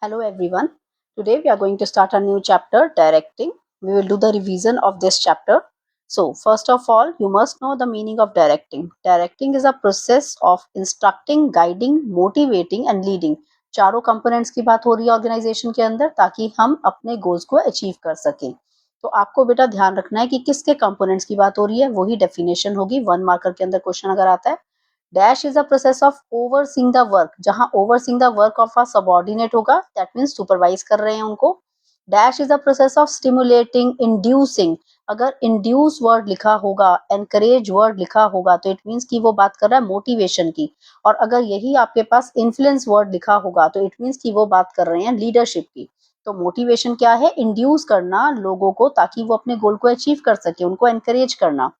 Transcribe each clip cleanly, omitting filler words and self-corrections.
Hello everyone. Today we are going to start a new chapter, directing. We will do the revision of this chapter. So, first of all, you must know the meaning of directing. Directing is a process of instructing, guiding, motivating and leading. चारों components की बात हो रही है organisation के अंदर ताकि हम अपने गोल्स को अचीव कर सकें. तो आपको बेटा ध्यान रखना है कि किसके कंपोनेंट्स की बात हो रही है, वही डेफिनेशन होगी. 1 मार्कर के अंदर क्वेश्चन अगर आता है. Dash is a process of overseeing the work. जहां overseeing the work of a subordinate होगा, दैट मींस सुपरवाइज कर रहे हैं उनको. Dash is a process of stimulating, inducing. अगर इंड्यूस वर्ड लिखा होगा, एनकरेज वर्ड लिखा होगा, तो इट मींस कि वो बात कर रहा है मोटिवेशन की. और अगर यही आपके पास इन्फ्लुएंस वर्ड लिखा होगा, तो इट मींस कि वो बात कर रहे हैं लीडरशिप की. तो मोटिवेशन क्या है? इंड्यूस करना लोगों को ताकि वो अपने गोल को अचीव कर सके, उनको एनकरेज करना.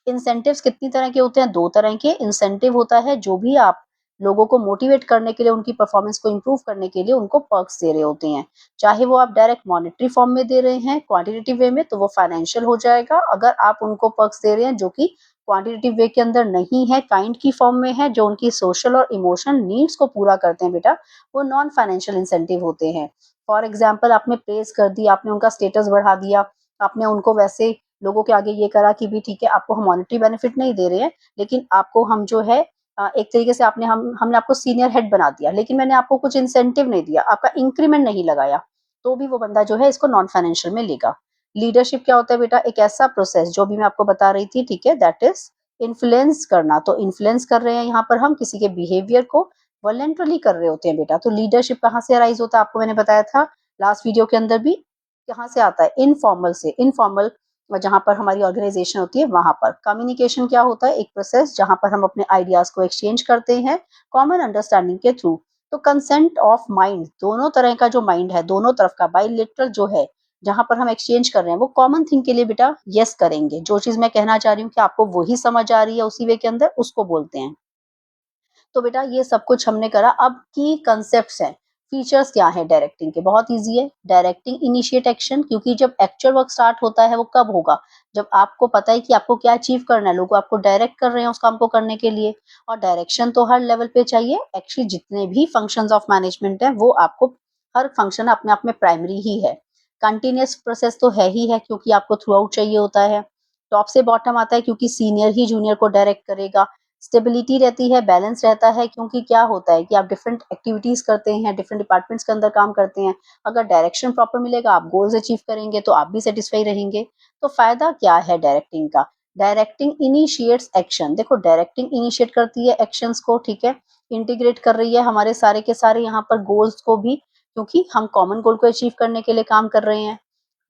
इंसेंटिव्स कितनी तरह के होते हैं? 2 तरह के. इंसेंटिव होता है जो भी आप लोगों को मोटिवेट करने के लिए, उनकी परफॉर्मेंस को इम्प्रूव करने के लिए उनको पर्क्स दे रहे होते हैं. चाहे वो आप डायरेक्ट मॉनेटरी फॉर्म में दे रहे हैं, क्वांटिटेटिव वे में, तो वो फाइनेंशियल हो जाएगा. अगर आप उनको पर्क्स दे रहे हैं जो कि क्वांटिटेटिव वे के अंदर नहीं है, काइंड की फॉर्म में है, जो उनकी सोशल और इमोशनल नीड्स को पूरा करते हैं बेटा, वो नॉन फाइनेंशियल इंसेंटिव होते हैं. फॉर एग्जाम्पल, आपने प्रेज कर दी, आपने उनका स्टेटस बढ़ा दिया, आपने उनको वैसे लोगों के आगे ये करा कि भी ठीक है, आपको हम मॉनेटरी बेनिफिट नहीं दे रहे हैं, लेकिन आपको हम जो है एक तरीके से हमने आपको सीनियर हेड बना दिया, लेकिन मैंने आपको कुछ इंसेंटिव नहीं दिया, आपका इंक्रीमेंट नहीं लगाया, तो भी वो बंदा जो है इसको नॉन फाइनेंशियल में लेगा. लीडरशिप क्या होता है बेटा? एक ऐसा प्रोसेस जो भी मैं आपको बता रही थी, ठीक है, दैट इज इन्फ्लुएंस करना. तो इन्फ्लुएंस कर रहे हैं यहाँ पर हम किसी के बिहेवियर को, वॉलंटरली कर रहे होते हैं बेटा. तो लीडरशिप कहाँ से अराइज होता है? आपको मैंने बताया था लास्ट वीडियो के अंदर भी. कहाँ से आता है? इनफॉर्मल से. इनफॉर्मल जहाँ पर हमारी ऑर्गेनाइजेशन होती है वहां पर. कम्युनिकेशन क्या होता है? एक प्रोसेस जहां पर हम अपने आइडियाज को एक्सचेंज करते हैं कॉमन अंडरस्टैंडिंग के थ्रू. तो कंसेंट ऑफ माइंड, दोनों तरह का जो माइंड है, दोनों तरफ का बाइलेटरल जो है, जहां पर हम एक्सचेंज कर रहे हैं, वो कॉमन थिंग के लिए बेटा यस करेंगे. जो चीज मैं कहना चाह रही हूँ कि आपको वही समझ आ रही है उसी वे के अंदर, उसको बोलते हैं. तो बेटा ये सब कुछ हमने करा. अब की कंसेप्ट्स हैं, फीचर्स क्या है डायरेक्टिंग के? बहुत इजी है. डायरेक्टिंग इनिशिएट एक्शन, क्योंकि जब एक्चुअल वर्क स्टार्ट होता है वो कब होगा? जब आपको पता है कि आपको क्या अचीव करना है, लोग आपको डायरेक्ट कर रहे हैं उस काम को करने के लिए. और डायरेक्शन तो हर लेवल पे चाहिए. एक्चुअली जितने भी फंक्शंस ऑफ मैनेजमेंट है, वो आपको हर फंक्शन अपने आप में प्राइमरी ही है. कंटिन्यूस प्रोसेस तो है ही है, क्योंकि आपको थ्रू आउट चाहिए होता है. टॉप से बॉटम आता है, क्योंकि सीनियर ही जूनियर को डायरेक्ट करेगा. स्टेबिलिटी रहती है, बैलेंस रहता है, क्योंकि क्या होता है कि आप डिफरेंट एक्टिविटीज करते हैं, डिफरेंट डिपार्टमेंट्स के अंदर काम करते हैं. अगर डायरेक्शन प्रॉपर मिलेगा, आप गोल्स अचीव करेंगे, तो आप भी सेटिस्फाई रहेंगे. तो फायदा क्या है डायरेक्टिंग का? Directing initiates action. देखो, डायरेक्टिंग इनिशिएट करती है एक्शंस को, ठीक है, इंटीग्रेट कर रही है हमारे सारे के सारे यहाँ पर गोल्स को भी, क्योंकि हम कॉमन गोल को अचीव करने के लिए काम कर रहे हैं.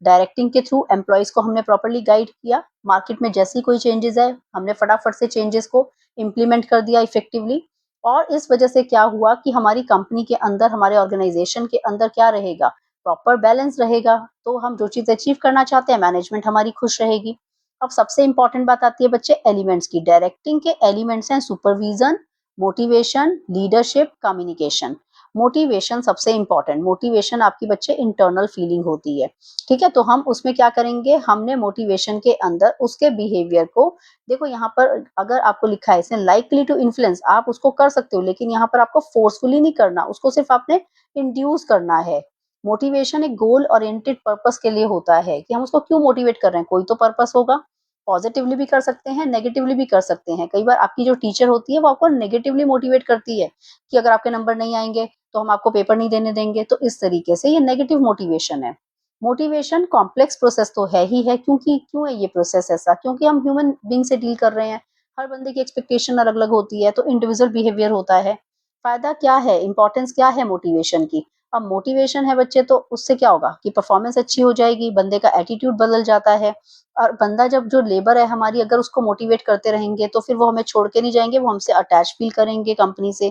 डायरेक्टिंग के थ्रू एम्प्लॉयज को हमने प्रॉपर्ली गाइड किया. मार्केट में जैसी कोई चेंजेस है, हमने फटाफट से चेंजेस को इम्प्लीमेंट कर दिया इफेक्टिवली. और इस वजह से क्या हुआ कि हमारी कंपनी के अंदर, हमारे ऑर्गेनाइजेशन के अंदर क्या रहेगा? प्रॉपर बैलेंस रहेगा. तो हम जो चीज अचीव करना चाहते हैं, मैनेजमेंट हमारी खुश रहेगी. अब सबसे इंपॉर्टेंट बात आती है बच्चे एलिमेंट्स की. डायरेक्टिंग के एलिमेंट्स हैं supervision, motivation, leadership, communication. Motivation सबसे इंपॉर्टेंट. मोटिवेशन आपकी बच्चे इंटरनल फीलिंग होती है, ठीक है. तो हम उसमें क्या करेंगे? हमने मोटिवेशन के अंदर उसके बिहेवियर को, देखो यहाँ पर अगर आपको लिखा है इसमें लाइकली टू इन्फ्लुएंस, आप उसको कर सकते हो, लेकिन यहाँ पर आपको फोर्सफुली नहीं करना, उसको सिर्फ आपने इंड्यूस करना है. मोटिवेशन एक गोल ओरिएंटेड पर्पस के लिए होता है कि हम उसको क्यों मोटिवेट कर रहे हैं, कोई तो पर्पस होगा. पॉजिटिवली भी कर सकते हैं, नेगेटिवली भी कर सकते हैं. कई बार आपकी जो टीचर होती है वो आपको नेगेटिवली मोटिवेट करती है कि अगर आपके नंबर नहीं आएंगे तो हम आपको पेपर नहीं देने देंगे. तो इस तरीके से ये नेगेटिव मोटिवेशन है. मोटिवेशन कॉम्प्लेक्स प्रोसेस तो है ही है, क्योंकि क्यों है ये प्रोसेस ऐसा? क्योंकि हम ह्यूमन बीइंग से डील कर रहे हैं. हर बंदे की एक्सपेक्टेशन अलग अलग होती है, तो इंडिविजुअल बिहेवियर होता है. फायदा क्या है, इंपॉर्टेंस क्या है मोटिवेशन की? अब मोटिवेशन है बच्चे, तो उससे क्या होगा कि परफॉर्मेंस अच्छी हो जाएगी, बंदे का एटीट्यूड बदल जाता है. और बंदा जब, जो लेबर है हमारी, अगर उसको मोटिवेट करते रहेंगे, तो फिर वो हमें छोड़ के नहीं जाएंगे, वो हमसे अटैच फील करेंगे कंपनी से.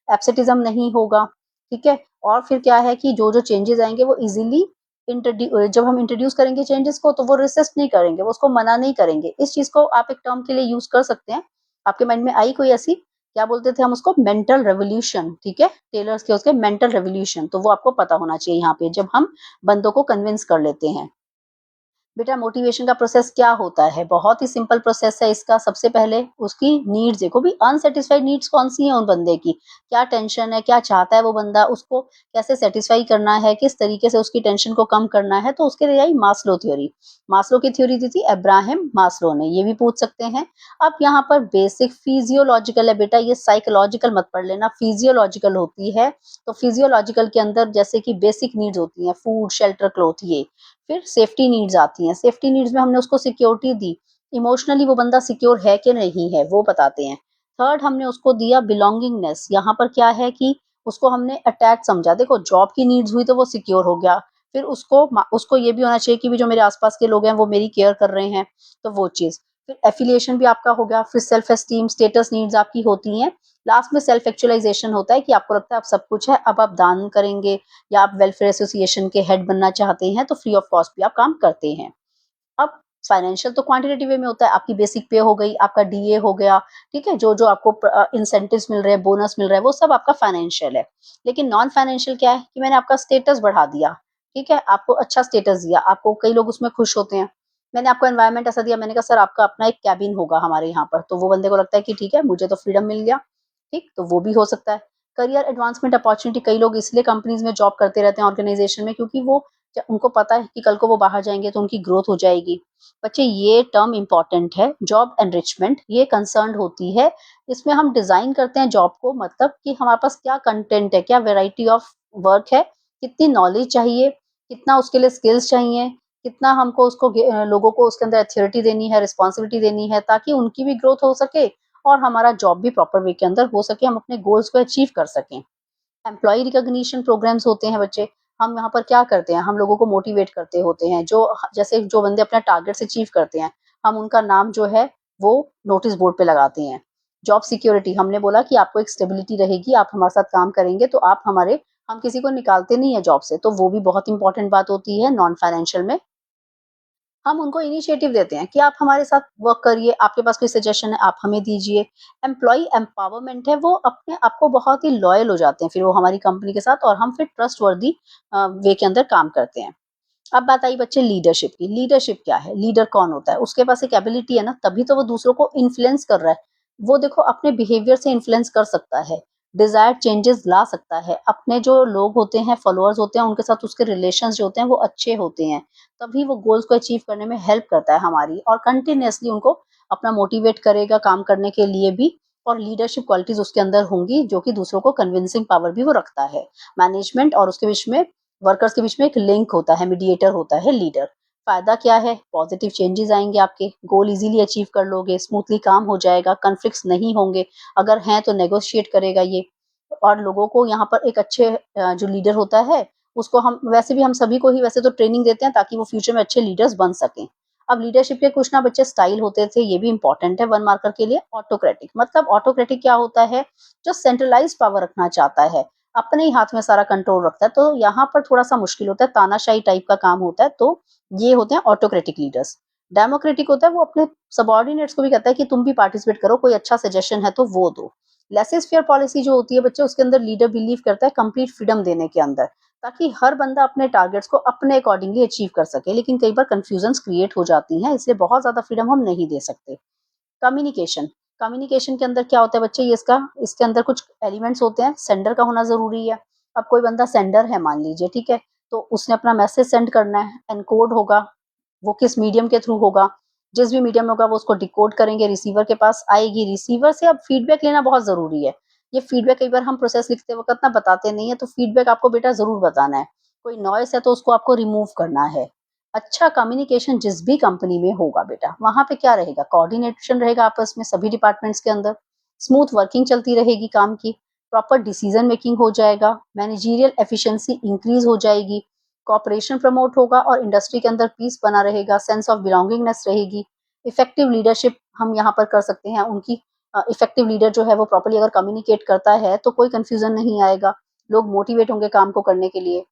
एब्सेंटिज्म नहीं होगा, ठीक है. और फिर क्या है कि जो जो चेंजेस आएंगे वो इजीली जब हम इंट्रोड्यूस करेंगे चेंजेस को, तो वो रेसिस्ट नहीं करेंगे, वो उसको मना नहीं करेंगे. इस चीज को आप एक टर्म के लिए यूज कर सकते हैं. आपके माइंड में आई कोई ऐसी? क्या बोलते थे हम उसको? मेंटल रेवोल्यूशन, ठीक है. टेलर्स के उसके मेंटल रेवोल्यूशन, तो वो आपको पता होना चाहिए यहाँ पे, जब हम बंदों को कन्विंस कर लेते हैं. बेटा मोटिवेशन का प्रोसेस क्या होता है? बहुत ही सिंपल प्रोसेस है इसका। सबसे पहले उसकी नीड्स देखो भी, अनसैटिस्फाइड नीड्स कौन-सी हैं उन बंदे की? क्या टेंशन है, क्या चाहता है वो बंदा, उसको कैसे सैटिस्फाई करना है, किस तरीके से उसकी टेंशन को कम करना है, तो उसके लिए आई मास्लो थ्योरी। मास्लो की थ्योरी दी थी अब्राहम मास्लो ने, ये भी पूछ सकते हैं। अब यहाँ पर बेसिक फिजियोलॉजिकल है बेटा, ये साइकोलॉजिकल मत पढ़ लेना, फिजियोलॉजिकल होती है। तो फिजियोलॉजिकल के अंदर जैसे कि बेसिक नीड्स होती हैं, फूड, शेल्टर, क्लॉथ, ये। फिर सेफ्टी नीड्स आती हैं, सेफ्टी नीड्स में हमने उसको सिक्योरिटी दी, इमोशनली वो बंदा सिक्योर है कि नहीं है वो बताते हैं। थर्ड हमने उसको दिया बिलोंगिंगनेस, यहाँ पर क्या है कि उसको हमने अटैच समझा। देखो जॉब की नीड्स हुई तो वो सिक्योर हो गया, फिर उसको ये भी होना चाहिए कि भी जो मेरे आसपास के लोग हैं वो मेरी केयर कर रहे हैं, तो वो चीज। फिर एफिलिएशन भी आपका हो गया, फिर सेल्फ एस्टीम, स्टेटस नीड्स आपकी होती हैं। लास्ट में सेल्फ एक्चुअलाइजेशन होता है कि आपको लगता है आप सब कुछ है, अब आप दान करेंगे या आप वेलफेयर एसोसिएशन के हेड बनना चाहते हैं तो फ्री ऑफ कॉस्ट भी आप काम करते हैं। अब फाइनेंशियल तो क्वांटिटेटिव वे में होता है, आपकी बेसिक पे हो गई, आपका डीए हो गया, ठीक है, जो जो आपको इंसेंटिव्स मिल रहे हैं, बोनस मिल रहा है, वो सब आपका फाइनेंशियल है। लेकिन नॉन फाइनेंशियल क्या है कि मैंने आपका स्टेटस बढ़ा दिया, ठीक है, आपको अच्छा स्टेटस दिया, आपको कई लोग उसमें खुश होते हैं। मैंने आपको एनवायरनमेंट ऐसा दिया, मैंने कहा सर आपका अपना एक कैबिन होगा हमारे यहाँ पर, तो वो बंदे को लगता है कि ठीक है मुझे तो फ्रीडम मिल गया, ठीक, तो वो भी हो सकता है। करियर एडवांसमेंट अपॉर्चुनिटी, कई लोग इसलिए कंपनीज में जॉब करते रहते हैं ऑर्गेनाइजेशन में, क्योंकि वो उनको पता है कि कल को वो बाहर जाएंगे तो उनकी ग्रोथ हो जाएगी। बच्चे ये टर्म इंपॉर्टेंट है, जॉब एनरिचमेंट, ये कंसर्न होती है। इसमें हम डिजाइन करते हैं जॉब को, मतलब कि हमारे पास क्या कंटेंट है, क्या वेराइटी ऑफ वर्क है, कितनी नॉलेज चाहिए, कितना उसके लिए स्किल्स चाहिए, कितना हमको लोगों को उसके अंदर अथॉरिटी देनी है, रिस्पॉन्सिबिलिटी देनी है, ताकि उनकी भी ग्रोथ हो सके और हमारा जॉब भी प्रॉपर वे के अंदर हो सके, हम अपने गोल्स को अचीव कर सकें। एम्प्लॉय रिकॉग्निशन प्रोग्राम्स होते हैं बच्चे। हम यहाँ पर क्या करते हैं, हम लोगों को मोटिवेट करते होते हैं, जो जैसे जो बंदे अपना टारगेट्स अचीव करते हैं, हम उनका नाम जो है वो नोटिस बोर्ड पे लगाते हैं। जॉब सिक्योरिटी, हमने बोला कि आपको एक स्टेबिलिटी रहेगी, आप हमारे साथ काम करेंगे तो आप हमारे, हम किसी को निकालते नहीं है जॉब से, तो वो भी बहुत इंपॉर्टेंट बात होती है नॉन फाइनेंशियल में। हम उनको इनिशिएटिव देते हैं कि आप हमारे साथ वर्क करिए, आपके पास कोई सजेशन है आप हमें दीजिए। एम्प्लॉय एम्पावरमेंट है, वो अपने आप को बहुत ही लॉयल हो जाते हैं फिर वो हमारी कंपनी के साथ, और हम फिर ट्रस्ट वर्दी वे के अंदर काम करते हैं। अब बात आई बच्चे लीडरशिप की। लीडरशिप क्या है, लीडर कौन होता है, उसके पास एक एबिलिटी है ना, तभी तो वो दूसरों को इन्फ्लुएंस कर रहा है। वो देखो अपने बिहेवियर से इन्फ्लुएंस कर सकता है, डिजायर्ड चेंजेस ला सकता है, अपने जो लोग होते हैं, फॉलोअर्स होते हैं, उनके साथ उसके रिलेशंस जो होते हैं वो अच्छे होते हैं, तभी वो गोल्स को अचीव करने में हेल्प करता है हमारी, और कंटिन्यूअसली उनको अपना मोटिवेट करेगा काम करने के लिए भी। और लीडरशिप क्वालिटीज उसके अंदर होंगी जो कि दूसरों को कन्विंसिंग पावर भी वो रखता है। मैनेजमेंट और उसके बीच में, वर्कर्स के बीच में एक लिंक होता है, मीडिएटर होता है लीडर। फायदा क्या है, पॉजिटिव चेंजेस आएंगे, आपके गोल इजीली अचीव कर लोगे, स्मूथली काम हो जाएगा, कॉन्फ्लिक्ट्स नहीं होंगे, अगर हैं तो नेगोशिएट करेगा ये। और लोगों को यहाँ पर एक अच्छे जो लीडर होता है, उसको हम वैसे भी, हम सभी को ही वैसे तो ट्रेनिंग देते हैं ताकि वो फ्यूचर में अच्छे लीडर्स बन सकें। अब लीडरशिप के कुछ ना बच्चे स्टाइल होते थे, ये भी इंपॉर्टेंट है वन मार्कर के लिए। ऑटोक्रेटिक, मतलब ऑटोक्रेटिक क्या होता है, जो सेंट्रलाइज पावर रखना चाहता है, अपने ही हाथ में सारा कंट्रोल रखता है, तो यहाँ पर थोड़ा सा मुश्किल होता है, तानाशाही टाइप का काम होता है, तो ये होते हैं ऑटोक्रेटिक लीडर्स। डेमोक्रेटिक होता है, वो अपने सबॉर्डिनेट्स को भी कहता है कि तुम भी पार्टिसिपेट करो, कोई अच्छा सजेशन है तो वो दो। लेसेस फेयर पॉलिसी जो होती है बच्चे, उसके अंदर लीडर बिलीव करता है कंप्लीट फ्रीडम देने के अंदर, ताकि हर बंदा अपने टारगेट्स को अपने अकॉर्डिंगली अचीव कर सके। लेकिन कई बार कंफ्यूजन्स क्रिएट हो जाती हैं, इसलिए बहुत ज्यादा फ्रीडम हम नहीं दे सकते। कम्युनिकेशन, कम्युनिकेशन के अंदर क्या होता है बच्चे, ये इसका, इसके अंदर कुछ एलिमेंट्स होते हैं। सेंडर का होना जरूरी है। अब कोई बंदा सेंडर है मान लीजिए, ठीक है, तो उसने अपना मैसेज सेंड करना है, एनकोड होगा, वो किस मीडियम के थ्रू होगा, जिस भी मीडियम में होगा वो उसको डिकोड करेंगे, रिसीवर के पास आएगी, रिसीवर से अब फीडबैक लेना बहुत जरूरी है। ये फीडबैक कई बार हम प्रोसेस लिखते वक्त ना बताते नहीं है, तो फीडबैक आपको बेटा जरूर बताना है। कोई नॉइस है तो उसको आपको रिमूव करना है। अच्छा कम्युनिकेशन जिस भी कंपनी में होगा बेटा, वहां पे क्या रहेगा, कोऑर्डिनेशन रहेगा आपस में सभी डिपार्टमेंट्स के अंदर, स्मूथ वर्किंग चलती रहेगी काम की, प्रॉपर डिसीजन मेकिंग हो जाएगा, मैनेजरियल एफिशिएंसी इंक्रीज हो जाएगी, कॉपरेशन प्रमोट होगा और इंडस्ट्री के अंदर पीस बना रहेगा, सेंस ऑफ बिलोंगिंगनेस रहेगी। इफेक्टिव लीडरशिप हम यहाँ पर कर सकते हैं उनकी। इफेक्टिव लीडर जो है वो प्रॉपर्ली अगर कम्युनिकेट करता है तो कोई कंफ्यूजन नहीं आएगा, लोग मोटिवेट होंगे काम को करने के लिए।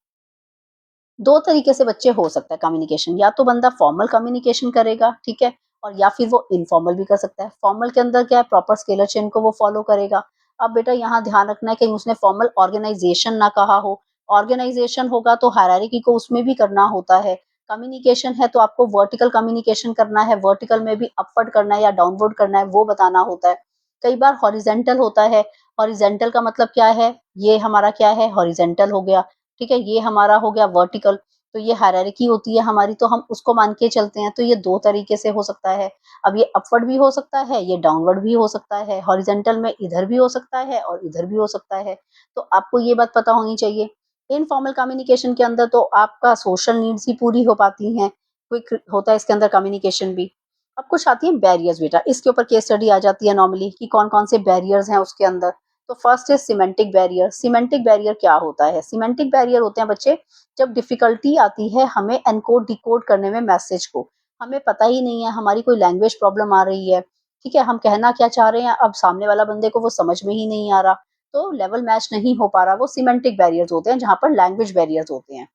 दो तरीके से बच्चे हो सकता है कम्युनिकेशन, या तो बंदा फॉर्मल कम्युनिकेशन करेगा, ठीक है, और या फिर वो इनफॉर्मल भी कर सकता है। फॉर्मल के अंदर क्या है, प्रॉपर स्केलर चेन को वो फॉलो करेगा। अब बेटा यहाँ ध्यान रखना है कहीं उसने फॉर्मल ऑर्गेनाइजेशन ना कहा हो। ऑर्गेनाइजेशन होगा तो हायरार्की को उसमें भी करना होता है, कम्युनिकेशन है तो आपको वर्टिकल कम्युनिकेशन करना है, वर्टिकल में भी अपवर्ड करना है या डाउनवर्ड करना है वो बताना होता है। कई बार हॉरिजेंटल होता है, हॉरिजेंटल का मतलब क्या है, ये हमारा क्या है हॉरिजेंटल हो गया, ठीक है, ये हमारा हो गया वर्टिकल। तो ये हायरार्की होती है हमारी, तो हम उसको मान के चलते हैं। तो ये 2 तरीके से हो सकता है। अब ये अपवर्ड भी हो सकता है, ये डाउनवर्ड भी हो सकता है, हॉरिजेंटल में इधर भी हो सकता है और इधर भी हो सकता है। तो आपको ये बात पता होनी चाहिए। इनफॉर्मल कम्युनिकेशन के अंदर तो आपका सोशल नीड्स ही पूरी हो पाती हैं, क्विक होता है इसके अंदर कम्युनिकेशन भी। अब कुछ आती हैं बैरियर्स बेटा, इसके ऊपर केस स्टडी आ जाती है नॉर्मली कि कौन-कौन से बैरियर्स हैं उसके अंदर। तो फर्स्ट है सिमेंटिक बैरियर। सिमेंटिक बैरियर क्या होता है? सिमेंटिक बैरियर होते हैं बच्चे जब डिफिकल्टी आती है हमें एनकोड डिकोड करने में मैसेज को, हमें पता ही नहीं है, हमारी कोई लैंग्वेज प्रॉब्लम आ रही है, ठीक है, हम कहना क्या चाह रहे हैं, अब सामने वाला बंदे को वो समझ में ही नहीं आ रहा, तो लेवल मैच नहीं हो पा रहा, वो सिमेंटिक बैरियर्स होते हैं जहाँ पर लैंग्वेज बैरियर्स होते हैं।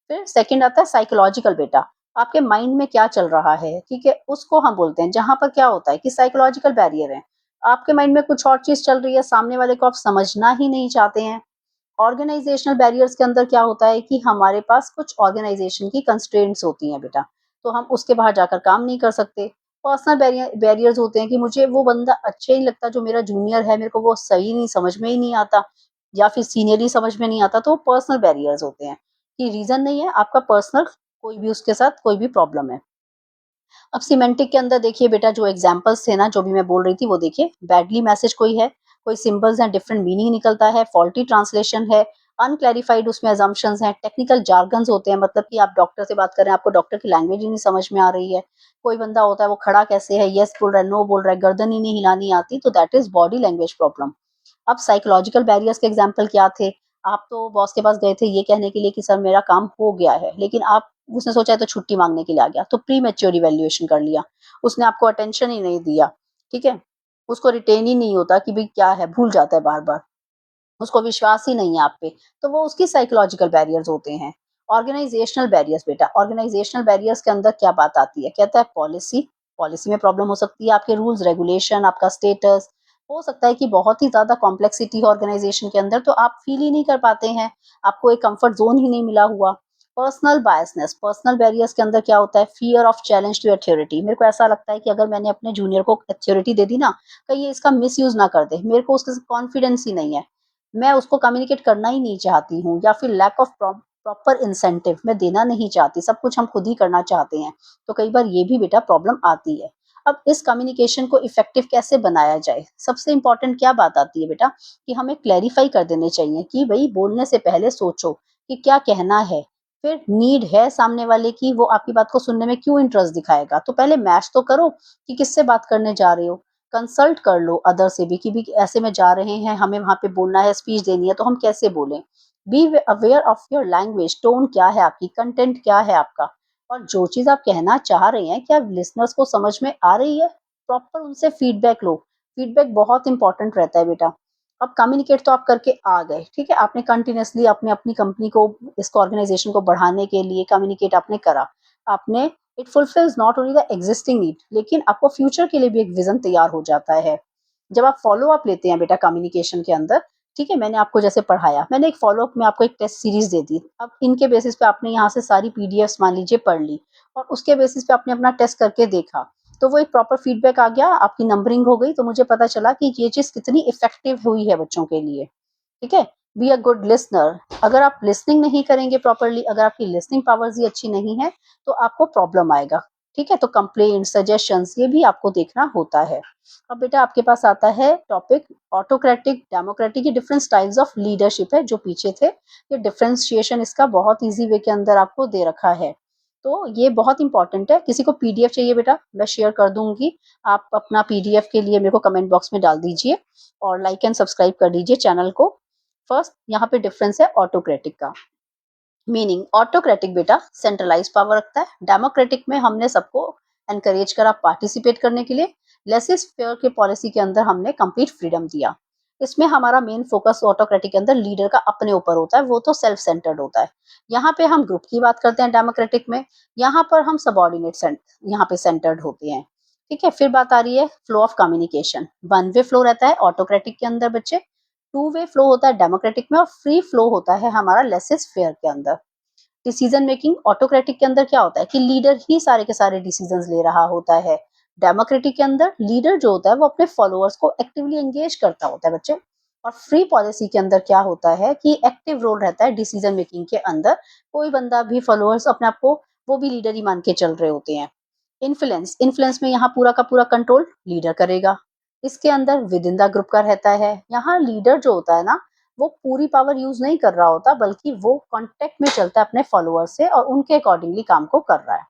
फिर सेकंड आता है साइकोलॉजिकल बेटा, आपके माइंड में क्या चल रहा है, ठीक है, उसको हम बोलते हैं, जहाँ पर क्या होता है कि साइकोलॉजिकल बैरियर है, आपके माइंड में कुछ और चीज चल रही है, सामने वाले को आप समझना ही नहीं चाहते हैं। ऑर्गेनाइजेशनल बैरियर्स के अंदर क्या होता है कि हमारे पास कुछ ऑर्गेनाइजेशन की कंस्ट्रेंट्स होती हैं बेटा, तो हम उसके बाहर जाकर काम नहीं कर सकते। पर्सनल बैरियर्स होते हैं कि मुझे वो बंदा अच्छा ही लगता जो मेरा जूनियर है, मेरे को वो सही नहीं समझ में ही नहीं आता या फिर सीनियर ही समझ में नहीं आता, तो पर्सनल बैरियर्स होते हैं कि रीजन नहीं है आपका पर्सनल, कोई भी उसके साथ कोई भी प्रॉब्लम है। अब सिमेंटिक के अंदर देखिए बेटा जो एग्जांपल्स थे ना जो भी मैं बोल रही थी वो देखिए, बैडली मैसेज कोई है, कोई सिंबल्स हैं डिफरेंट मीनिंग निकलता है, फॉल्टी ट्रांसलेशन है, अनक्लैरिफाइड उसमें अजम्पशंस हैं, टेक्निकल जार्गन्स होते हैं, मतलब कि आप डॉक्टर से बात कर रहे हैं आपको डॉक्टर की लैंग्वेज ही नहीं समझ में आ रही है। कोई बंदा होता है वो खड़ा कैसे है, यस बोल रहा है नो बोल रहा है, गर्दन ही नहीं हिलानी आती, तो that is body language problem. अब साइकोलॉजिकल बैरियर्स के एग्जाम्पल क्या थे, आप तो बॉस के पास गए थे ये कहने के लिए कि सर मेरा काम हो गया है, लेकिन आप उसने सोचा है तो छुट्टी मांगने के लिए आ गया, तो प्री मेच्योर इवैल्यूएशन कर लिया, उसने आपको अटेंशन ही नहीं दिया, ठीक है, उसको रिटेन ही नहीं होता कि भाई क्या है, भूल जाता है बार बार, उसको विश्वास ही नहीं है आप पे, तो वो उसकी साइकोलॉजिकल बैरियर्स होते हैं। ऑर्गेनाइजेशनल बैरियर्स बेटा, ऑर्गेनाइजेशनल बैरियर्स के अंदर क्या बात आती है, कहता है पॉलिसी, पॉलिसी में प्रॉब्लम हो सकती है, आपके रूल्स रेगुलेशन, आपका स्टेटस, हो सकता है कि बहुत ही ज्यादा कॉम्प्लेक्सिटी है ऑर्गेनाइजेशन के अंदर, तो आप फील ही नहीं कर पाते हैं, आपको एक कंफर्ट जोन ही नहीं मिला हुआ। पर्सनल बायसनेस, पर्सनल बैरियर्स के अंदर क्या होता है, fear of challenge to authority, मेरे को ऐसा लगता है कि अगर मैंने अपने जूनियर को अथॉरिटी दे दी ना, कहीं ये इसका मिस यूज ना कर दे, मेरे को उसके कॉन्फिडेंस ही नहीं है, मैं उसको कम्युनिकेट करना ही नहीं चाहती हूँ, या फिर लैक ऑफ प्रॉपर इंसेंटिव, मैं देना नहीं चाहती, सब कुछ हम खुद ही करना चाहते हैं, तो कई बार ये भी बेटा प्रॉब्लम आती है। अब इस कम्युनिकेशन को इफेक्टिव कैसे बनाया जाए, सबसे इंपॉर्टेंट क्या बात आती है बेटा कि हमें क्लैरिफाई कर देने चाहिए कि भाई बोलने से पहले सोचो कि क्या कहना है, फिर नीड है सामने वाले की, वो आपकी बात को सुनने में क्यों इंटरेस्ट दिखाएगा, तो पहले मैच तो करो कि किससे बात करने जा रहे हो, कंसल्ट कर लो अदर से भी कि भी ऐसे में जा रहे हैं, हमें वहां पे बोलना है, स्पीच देनी है, तो हम कैसे बोलें। Be aware of your language, tone क्या है आपकी, कंटेंट क्या है आपका, और जो चीज आप कहना चाह रहे हैं क्या लिसनर्स को समझ में आ रही है, प्रॉपर उनसे फीडबैक लो, फीडबैक बहुत इंपॉर्टेंट रहता है बेटा। अब कम्युनिकेट तो आप करके आ गए, ठीक है, आपने कंटिन्यूअसली अपने अपनी कंपनी को, इसको ऑर्गेनाइजेशन को बढ़ाने के लिए कम्युनिकेट आपने करा, आपने, it fulfils not only the existing need, लेकिन आपको फ्यूचर के लिए भी एक विजन तैयार हो जाता है। जब आप फॉलो अप लेते हैं बेटा कम्युनिकेशन के अंदर, ठीक है, मैंने आपको जैसे पढ़ाया, मैंने एक फॉलो अप में आपको एक टेस्ट सीरीज दे दी, अब इनके बेसिस पे आपने यहाँ से सारी पीडीएफ मान लीजिए पढ़ ली, और उसके बेसिस पे आपने अपना टेस्ट करके देखा, तो वो एक प्रॉपर फीडबैक आ गया, आपकी नंबरिंग हो गई, तो मुझे पता चला कि ये चीज कितनी इफेक्टिव हुई है बच्चों के लिए, ठीक है। बी अ गुड लिसनर, अगर आप लिसनिंग नहीं करेंगे प्रॉपरली, अगर आपकी लिसनिंग पावर्स ही अच्छी नहीं है, तो आपको प्रॉब्लम आएगा, ठीक है, तो कंप्लेंट सजेशंस ये भी आपको देखना होता है। अब बेटा आपके पास आता है टॉपिक ऑटोक्रेटिक डेमोक्रेटिक, ये डिफरेंट स्टाइल्स ऑफ लीडरशिप है जो पीछे थे, ये डिफरेंशिएशन इसका बहुत इजी वे के अंदर आपको दे रखा है, तो ये बहुत इंपॉर्टेंट है। किसी को पीडीएफ चाहिए बेटा मैं शेयर कर दूंगी, आप अपना पीडीएफ के लिए मेरे को कमेंट बॉक्स में डाल दीजिए, और लाइक एंड सब्सक्राइब कर दीजिए चैनल को। फर्स्ट यहाँ पे डिफरेंस है ऑटोक्रेटिक का, मीनिंग ऑटोक्रेटिक बेटा सेंट्रलाइज पावर रखता है, डेमोक्रेटिक में हमने सबको एनकरेज करा पार्टिसिपेट करने के लिए, लेसिस फेयर के पॉलिसी के अंदर हमने कंप्लीट फ्रीडम दिया। इसमें हमारा मेन फोकस ऑटोक्रेटिक के अंदर लीडर का अपने ऊपर होता है, वो तो सेल्फ सेंटर्ड होता है। यहाँ पे हम ग्रुप की बात करते हैं डेमोक्रेटिक में, यहाँ पर हम सबॉर्डिनेट यहाँ पे सेंटर्ड होते हैं, ठीक है। फिर बात आ रही है flow of communication, one way flow रहता है ऑटोक्रेटिक के अंदर बच्चे, टू वे फ्लो होता है डेमोक्रेटिक में, और फ्री फ्लो होता है हमारा लेसिस फेयर के अंदर। डिसीजन मेकिंग ऑटोक्रेटिक के अंदर क्या होता है कि लीडर ही सारे के सारे डिसीजंस ले रहा होता है। डेमोक्रेटिक के अंदर लीडर जो होता है वो अपने फॉलोअर्स को एक्टिवली एंगेज करता होता है बच्चे। और फ्री पॉलिसी के अंदर क्या होता है कि एक्टिव रोल रहता है डिसीजन मेकिंग के अंदर। कोई बंदा भी फॉलोअर्स अपने आप को वो भी लीडर ही मान के चल रहे होते हैं। इन्फ्लुएंस इन्फ्लुएंस में यहाँ पूरा का पूरा कंट्रोल लीडर करेगा। इसके अंदर विद इन द ग्रुप का रहता है। यहाँ लीडर जो होता है ना वो पूरी पावर यूज नहीं कर रहा होता बल्कि वो कांटेक्ट में चलता है अपने फॉलोअर से और उनके अकॉर्डिंगली काम को कर रहा है।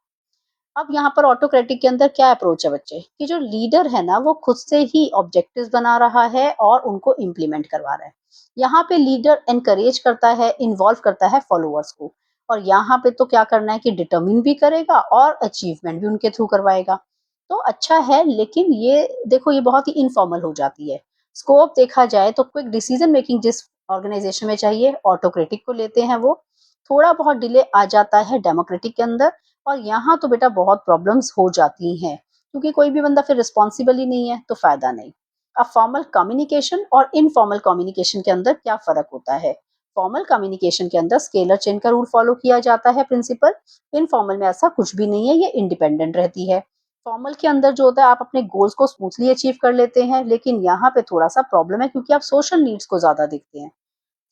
अब यहाँ पर ऑटोक्रेटिक के अंदर क्या अप्रोच है बच्चे कि जो लीडर है ना वो खुद से ही ऑब्जेक्टिव्स बना रहा है और उनको इम्प्लीमेंट करवा रहा है। यहाँ पे लीडर एनकरेज करता है, इन्वॉल्व करता है फॉलोअर्स को। और यहाँ पे तो क्या करना है कि डिटरमिन भी करेगा और अचीवमेंट भी उनके थ्रू करवाएगा। तो अच्छा है, लेकिन ये देखो ये बहुत ही इनफॉर्मल हो जाती है। स्कोप देखा जाए तो क्विक डिसीजन मेकिंग जिस ऑर्गेनाइजेशन में चाहिए ऑटोक्रेटिक को लेते हैं वो। थोड़ा बहुत डिले आ जाता है डेमोक्रेटिक के अंदर। और यहाँ तो बेटा बहुत प्रॉब्लम्स हो जाती हैं क्योंकि कोई भी बंदा फिर रिस्पॉन्सिबल ही नहीं है तो फायदा नहीं। अब फॉर्मल कम्युनिकेशन और इनफॉर्मल कम्युनिकेशन के अंदर क्या फर्क होता है? फॉर्मल कम्युनिकेशन के अंदर स्केलर चेन का रूल फॉलो किया जाता है प्रिंसिपल। इनफॉर्मल में ऐसा कुछ भी नहीं है, ये इंडिपेंडेंट रहती है। फॉर्मल के अंदर जो होता है आप अपने गोल्स को स्मूथली अचीव कर लेते हैं, लेकिन यहाँ पे थोड़ा सा प्रॉब्लम है क्योंकि आप सोशल नीड्स को ज्यादा देखते हैं।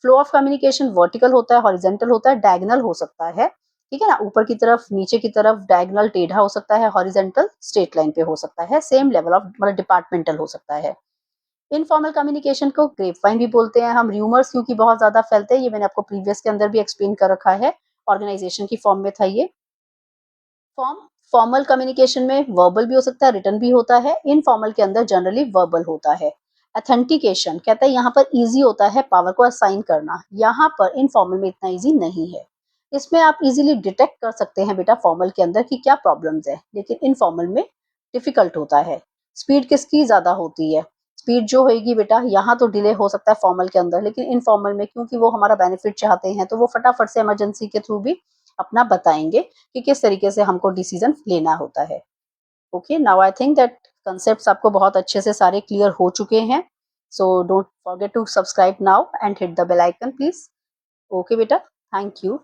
फ्लो ऑफ कम्युनिकेशन वर्टिकल होता है, हॉरिजेंटल होता है, डायगोनल हो सकता है। ठीक है ना, ऊपर की तरफ नीचे की तरफ डायगोनल टेढ़ा हो सकता है, हॉरिजेंटल स्ट्रेट लाइन पे हो सकता है, सेम लेवल ऑफ मतलब डिपार्टमेंटल हो सकता है। इनफॉर्मल कम्युनिकेशन को ग्रेपवाइन भी बोलते हैं हम। र्यूमर्स क्योंकि बहुत ज्यादा फैलते हैं, ये मैंने आपको प्रीवियस के अंदर भी एक्सप्लेन कर रखा है। ऑर्गेनाइजेशन की फॉर्म में था ये फॉर्म। फॉर्मल कम्युनिकेशन में वर्बल भी हो सकता है, रिटन भी होता है। इनफॉर्मल के अंदर जनरली वर्बल होता है। अथेंटिकेशन कहता है यहाँ पर इजी होता है पावर को असाइन करना, यहाँ पर इनफॉर्मल में इतना इजी नहीं है। इसमें आप इजीली डिटेक्ट कर सकते हैं बेटा फॉर्मल के अंदर कि क्या प्रॉब्लम्स है, लेकिन इनफॉर्मल में डिफिकल्ट होता है। स्पीड किसकी ज्यादा होती है? स्पीड जो होगी बेटा यहाँ तो डिले हो सकता है फॉर्मल के अंदर, लेकिन इनफॉर्मल में क्योंकि वो हमारा बेनिफिट चाहते हैं तो वो फटाफट से इमरजेंसी के थ्रू भी अपना बताएंगे कि किस तरीके से हमको डिसीजन लेना होता है। Okay, now I think that concepts आपको बहुत अच्छे से सारे क्लियर हो चुके हैं। So don't forget to subscribe now and hit the bell icon please. Okay बेटा, थैंक यू।